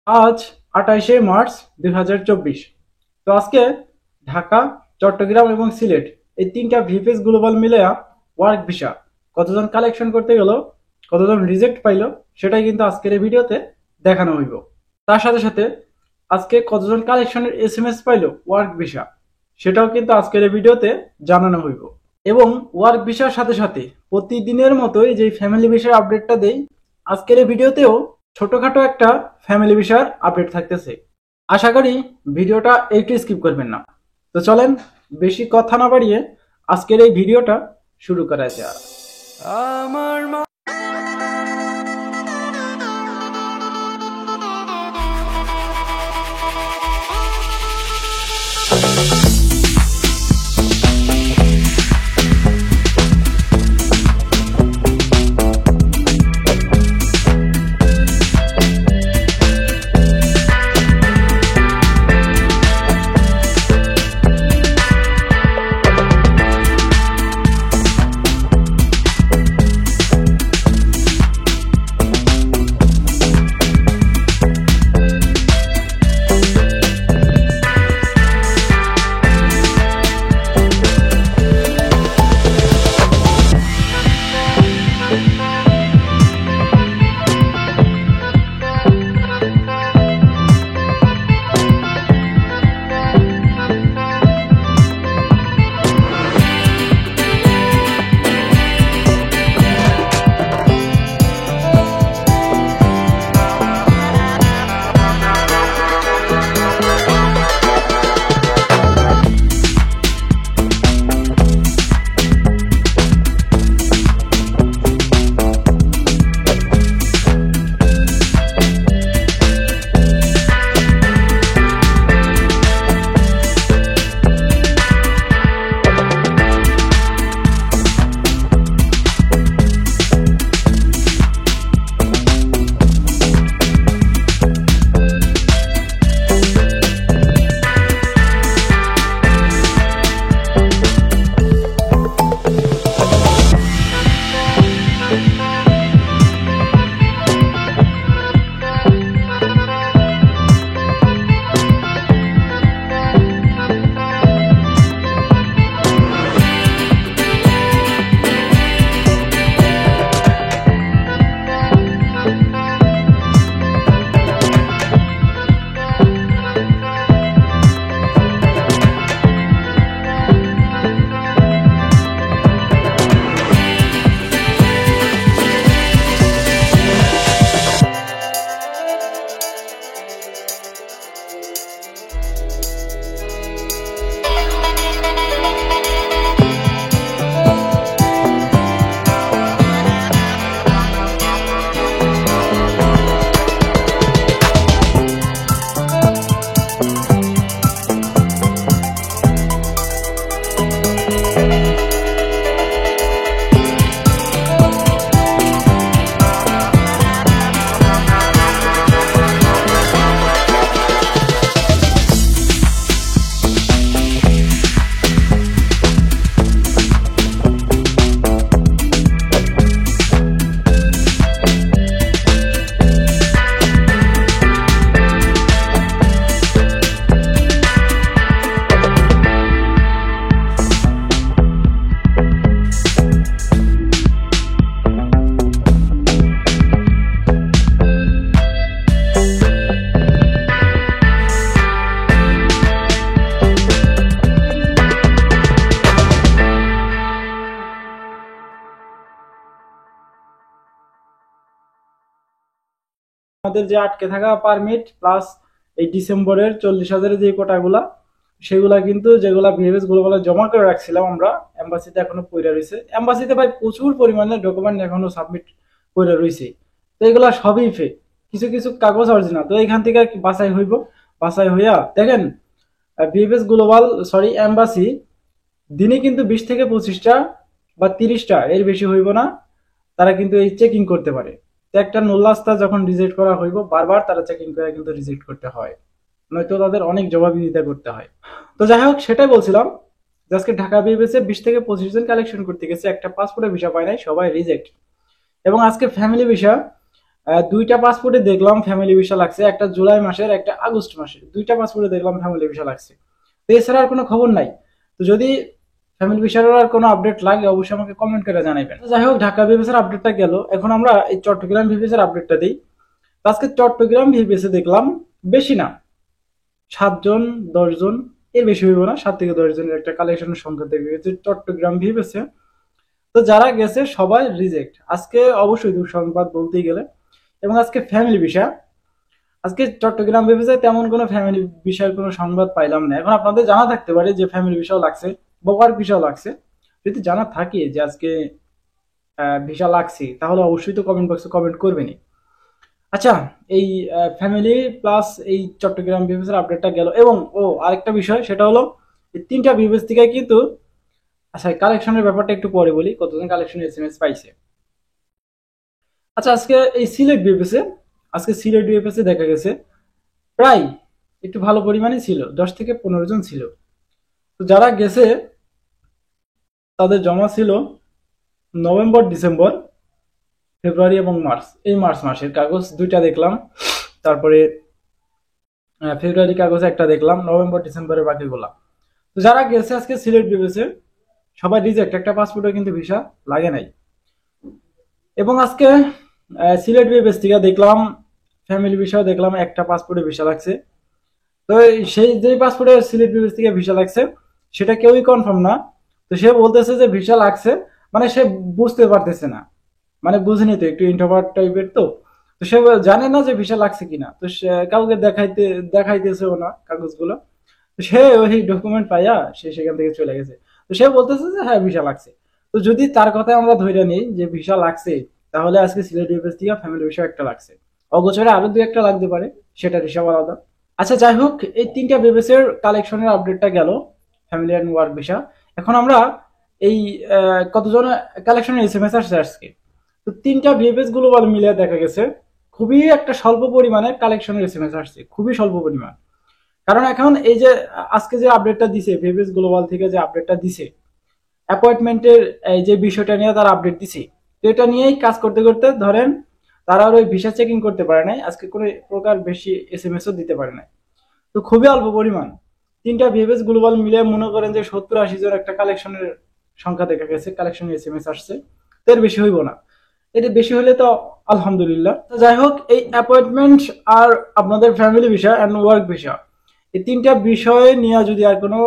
আজ 28শে মার্চ 2024। তো আজকে ঢাকা, চট্টগ্রাম এবং সিলেট এই তিনটা ভিএফএস গ্লোবাল মিলে ওয়ার্ক ভিসা কতজন কালেকশন করতে গেল, কতজন রিজেক্ট পাইলো, সেটাই কিন্তু আজকের এই ভিডিওতে দেখানো হইব। তার সাথে সাথে আজকে কতজন কালেকশনের এসএমএস পাইলো ওয়ার্ক ভিসা, সেটাও কিন্তু আজকের এই ভিডিওতে জানানো হইব। এবং ওয়ার্ক ভিসার সাথে সাথে প্রতিদিনের মতোই যে ফ্যামিলি ভিসার আপডেটটা দেই, আজকের এই ভিডিওতেও ছোটখাটো একটা ফ্যামিলি ভিসার আপডেট থাকতেছে। আশা করি ভিডিওটা একটু স্কিপ করবেন না। তো চলেন বেশি কথা না বাড়িয়ে আজকের এই ভিডিওটা শুরু করা যাক। আমার আমাদের যে আটকে থাকা পারমিট প্লাস এই ডিসেম্বরের 40,000 যে কোটাগুলা, সেগুলা কিন্তু যেগুলা ভিএফএস গ্লোবালে জমা করে রাখছিলাম আমরা, এম্বাসিতে এখনো পড়ে রয়েছে। এম্বাসিতে ভাই প্রচুর পরিমাণে ডকুমেন্ট এখনো সাবমিট করে রয়েছে। তো এগুলা সবই ফেক, কিছু কিছু কাগজ অরিজিনাল। তো এখান থেকে বাছাই হইব, বাছাই হইয়া দেখেন ভিএফএস গ্লোবাল এম্বাসি দিনে কিন্তু 20 থেকে 25টা বা 30টা, এর বেশি হইব না, তারা কিন্তু এই চেকিং করতে পারে। তো একটা নোল্লাস্তা যখন রিজেক্ট করা হইব, বারবার তারা চেকিং করে কিন্তু রিজেক্ট করতে হয়, নয়তো তাদের অনেক জবাবদিহিতা করতে হয়। তো যাই হোক, সেটাই বলছিলাম যে আজকে ঢাকা বিএফএস 20 থেকে 25 জন কালেকশন করতে গেছে, একটা পাসপোর্টের ভিসা পায় নাই, সবাই রিজেক্ট। এবং আজকে ফ্যামিলি ভিসা দুইটা পাসপোর্টে দেখলাম ফ্যামিলি ভিসা লাগছে, একটা জুলাই মাসের একটা আগস্ট মাসের, দুইটা পাসপোর্টে দেখলাম ফ্যামিলি ভিসা লাগছে। তো এছাড়া আর কোনো খবর নাই। তো যদি ফ্যামিলি ভিসার আর কোনো আপডেট লাগে অবশ্যই আমাকে কমেন্ট করে জানাবেন। যাই হোক, ঢাকা ভিভিএসের আপডেটটা গেল, এখন আমরা এই চট্টগ্রাম ভিভিএসের আপডেটটা দিই। তো আজকে চট্টগ্রাম ভিভিএসে দেখলাম বেশি না, 7 জন 10 জন, এর বেশি হইব না, 7 থেকে 10 জনের একটা কালেকশনের সংখ্যা থেকে গেছে চট্টগ্রাম ভিভিএসে। তো যারা গেছে সবাই রিজেক্ট আজকে, অবশ্যই দুঃসংবাদ বলতেই গেলে। এবং আজকে ফ্যামিলি ভিসা, আজকে চট্টগ্রাম ভিভিএসে তেমন কোনো ফ্যামিলি ভিসার কোনো সংবাদ পাইলাম না। এখন আপনাদের জানা থাকতে পারে যে ফ্যামিলি ভিসাও লাগছে বা ওয়ার্ক ভিসাও লাগছে। যদি জানা থাকে যে আজকে ভিসা লাগছে, তাহলে অবশ্যই তো কমেন্ট বক্সে কমেন্ট করবেনই। আচ্ছা, এই ফ্যামিলি প্লাস এই চট্টগ্রাম ভিভিএস এর আপডেটটা গেল। এবং আরেকটা বিষয়, সেটা হলো এই তিনটা ভিভিএস থেকে কিন্তু, আচ্ছা কালেকশনের ব্যাপারটা একটু পরে বলি, কতজন কালেকশন এসএমএস পাইছে। আচ্ছা, আজকে এই সিলেট ভিভিএস এ, আজকে সিলেট ভিভিএস এ দেখা গেছে প্রায় একটু ভালো পরিমাণে ছিল, 10 থেকে 15 জন ছিল। তো যারা গেছে তাদের জমা ছিল নভেম্বর, ডিসেম্বর, ফেব্রুয়ারি এবং মার্চ, এই মার্চ মাসের কাগজ দুইটা দেখলাম। তারপরে ফেব্রুয়ারি কাগজ একটা দেখলাম, নভেম্বর ডিসেম্বরের বাকিগুলা। তো যারা গেছে আজকে সিলেট ভিভিএসে সবাই রিজেক্ট, একটা পাসপোর্টে কিন্তু ভিসা লাগে নাই। এবং আজকে সিলেট ভিভিএস থেকে দেখলাম ফ্যামিলি ভিসাও দেখলাম, একটা পাসপোর্টে ভিসা লাগছে। তো সেই যে পাসপোর্টে সিলেট ভিভিএস থেকে ভিসা লাগছে সেটা কেউই কনফার্ম না। তো সে বলতেছে যে ভিসা লাগছে, মানে সে বুঝতে পারতেছে না, মানে বুঝেনি তো, একটু ইন্ট্রোভার্ট টাইপের। তো তো সে জানে না যে ভিসা লাগছে কিনা, তো সে কাউকে দেখাইতেছেও না কাগজগুলো। তো সে ওই ডকুমেন্ট পাইয়া সে সেখান থেকে চলে গেছে। তো সে বলতেছে যে হ্যাঁ ভিসা লাগছে। তো যদি তার কথায় আমরা ধরে নিই যে ভিসা লাগছে, তাহলে আজকে সিলেট ইউনিভার্সিটি থেকে ফ্যামিলি ভিসা একটা লাগছে, অগোচরে আরো দু একটা লাগতে পারে, সেটা হিসাব আলাদা। আচ্ছা যাই হোক, এই তিনটা বিবেসের কালেকশনের আপডেটটা গেল, ফ্যামিলি অ্যান্ড ওয়ার্ক ভিসা। এখন আমরা এই কতজন কালেকশনের এসএমএস আসছে আজকে। তো তিনটা ভিএফএস গ্লোবাল মিলে দেখা গেছে খুবই একটা স্বল্প পরিমাণে কালেকশনের এসএমএস আসছে, খুবই স্বল্প পরিমাণ। কারণ এখন এই যে আজকে যে আপডেটটা দিছে ভিএফএস গ্লোবাল থেকে, যে আপডেটটা দিছে অ্যাপয়েন্টমেন্টের এই যে বিষয়টা নিয়ে তারা আপডেট দিছে, তো এটা নিয়েই কাজ করতে করতে ধরেন তারা আর ওই ভিসা চেকিং করতে পারে নাই, আজকে কোনো প্রকার বেশি এসএমএসও দিতে পারে নাই। তো খুবই অল্প পরিমাণ, তিনটা ভিএফএস গ্লোবাল মিলে মনে করেন যে 70-80 জন একটা কালেকশনের সংখ্যা দেখা গেছে, কালেকশনের এসএমএস আসছে। তো এর বেশি হইব না, এটা বেশি হলে তো আলহামদুলিল্লাহ। তো যাই হোক, এই অ্যাপয়েন্টমেন্ট আর আপনাদের family visa and work visa, এই তিনটা বিষয় নিয়ে যদি আর কোনো